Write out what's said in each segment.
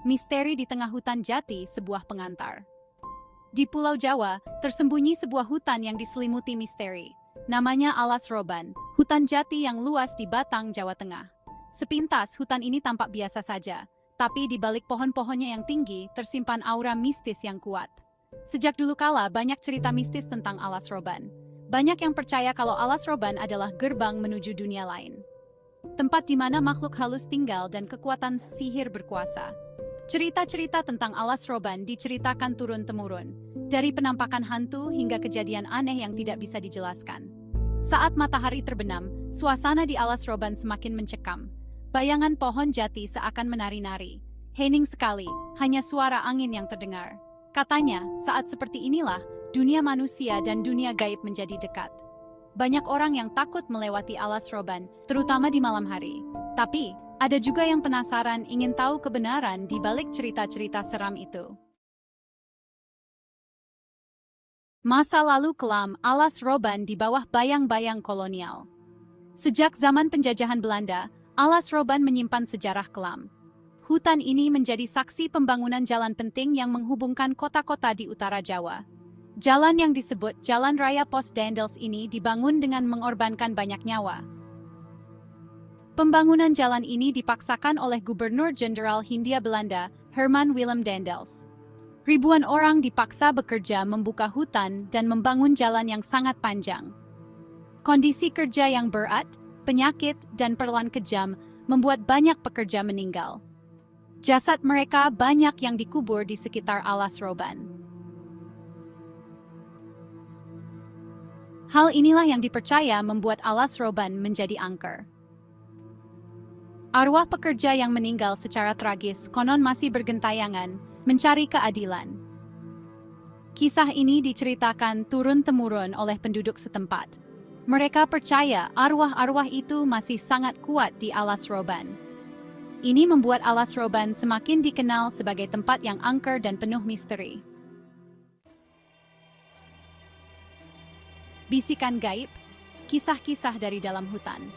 Misteri di tengah hutan jati, sebuah pengantar. Di Pulau Jawa, tersembunyi sebuah hutan yang diselimuti misteri. Namanya Alas Roban, hutan jati yang luas di Batang, Jawa Tengah. Sepintas, hutan ini tampak biasa saja, tapi di balik pohon-pohonnya yang tinggi, tersimpan aura mistis yang kuat. Sejak dulu kala, banyak cerita mistis tentang Alas Roban. Banyak yang percaya kalau Alas Roban adalah gerbang menuju dunia lain. Tempat di mana makhluk halus tinggal dan kekuatan sihir berkuasa. Cerita-cerita tentang Alas Roban diceritakan turun-temurun, dari penampakan hantu hingga kejadian aneh yang tidak bisa dijelaskan. Saat matahari terbenam, suasana di Alas Roban semakin mencekam. Bayangan pohon jati seakan menari-nari. Hening sekali, hanya suara angin yang terdengar. Katanya, saat seperti inilah, dunia manusia dan dunia gaib menjadi dekat. Banyak orang yang takut melewati Alas Roban, terutama di malam hari. Tapi, ada juga yang penasaran ingin tahu kebenaran di balik cerita-cerita seram itu. Masa lalu kelam Alas Roban di bawah bayang-bayang kolonial. Sejak zaman penjajahan Belanda, Alas Roban menyimpan sejarah kelam. Hutan ini menjadi saksi pembangunan jalan penting yang menghubungkan kota-kota di utara Jawa. Jalan yang disebut Jalan Raya Pos Daendels ini dibangun dengan mengorbankan banyak nyawa. Pembangunan jalan ini dipaksakan oleh Gubernur Jenderal Hindia Belanda, Herman Willem Daendels. Ribuan orang dipaksa bekerja membuka hutan dan membangun jalan yang sangat panjang. Kondisi kerja yang berat, penyakit, dan perlahan kejam membuat banyak pekerja meninggal. Jasad mereka banyak yang dikubur di sekitar Alas Roban. Hal inilah yang dipercaya membuat Alas Roban menjadi angker. Arwah pekerja yang meninggal secara tragis konon masih bergentayangan, mencari keadilan. Kisah ini diceritakan turun-temurun oleh penduduk setempat. Mereka percaya arwah-arwah itu masih sangat kuat di Alas Roban. Ini membuat Alas Roban semakin dikenal sebagai tempat yang angker dan penuh misteri. Bisikan gaib, kisah-kisah dari dalam hutan.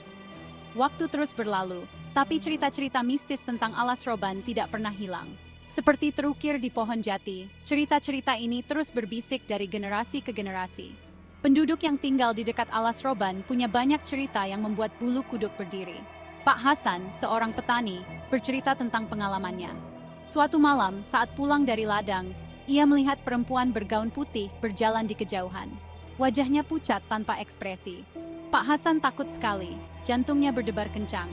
Waktu terus berlalu, tapi cerita-cerita mistis tentang Alas Roban tidak pernah hilang. Seperti terukir di pohon jati, cerita-cerita ini terus berbisik dari generasi ke generasi. Penduduk yang tinggal di dekat Alas Roban punya banyak cerita yang membuat bulu kuduk berdiri. Pak Hasan, seorang petani, bercerita tentang pengalamannya. Suatu malam, saat pulang dari ladang, ia melihat perempuan bergaun putih berjalan di kejauhan. Wajahnya pucat tanpa ekspresi. Pak Hasan takut sekali, jantungnya berdebar kencang.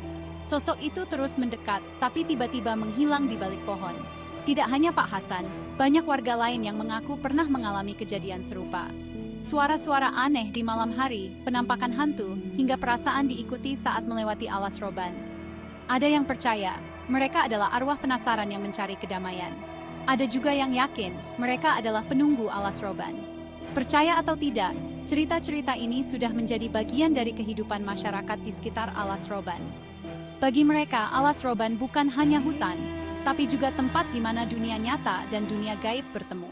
Sosok itu terus mendekat, tapi tiba-tiba menghilang di balik pohon. Tidak hanya Pak Hasan, banyak warga lain yang mengaku pernah mengalami kejadian serupa. Suara-suara aneh di malam hari, penampakan hantu, hingga perasaan diikuti saat melewati Alas Roban. Ada yang percaya, mereka adalah arwah penasaran yang mencari kedamaian. Ada juga yang yakin, mereka adalah penunggu Alas Roban. Percaya atau tidak, cerita-cerita ini sudah menjadi bagian dari kehidupan masyarakat di sekitar Alas Roban. Bagi mereka, Alas Roban bukan hanya hutan, tapi juga tempat di mana dunia nyata dan dunia gaib bertemu.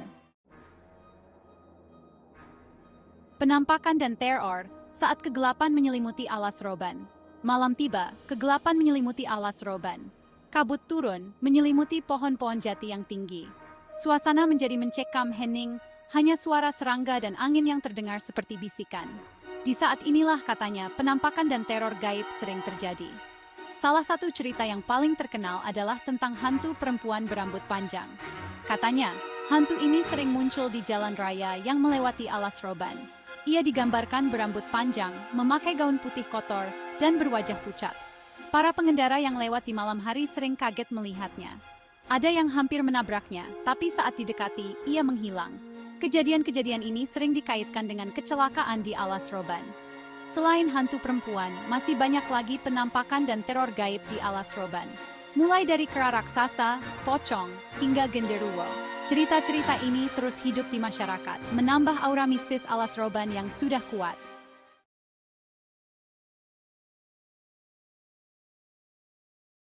Penampakan dan teror saat kegelapan menyelimuti Alas Roban. Malam tiba, kegelapan menyelimuti Alas Roban. Kabut turun, menyelimuti pohon-pohon jati yang tinggi. Suasana menjadi mencekam, hening, hanya suara serangga dan angin yang terdengar seperti bisikan. Di saat inilah katanya, penampakan dan teror gaib sering terjadi. Salah satu cerita yang paling terkenal adalah tentang hantu perempuan berambut panjang. Katanya, hantu ini sering muncul di jalan raya yang melewati Alas Roban. Ia digambarkan berambut panjang, memakai gaun putih kotor, dan berwajah pucat. Para pengendara yang lewat di malam hari sering kaget melihatnya. Ada yang hampir menabraknya, tapi saat didekati, ia menghilang. Kejadian-kejadian ini sering dikaitkan dengan kecelakaan di Alas Roban. Selain hantu perempuan, masih banyak lagi penampakan dan teror gaib di Alas Roban. Mulai dari kera raksasa, pocong, hingga genderuwo. Cerita-cerita ini terus hidup di masyarakat, menambah aura mistis Alas Roban yang sudah kuat.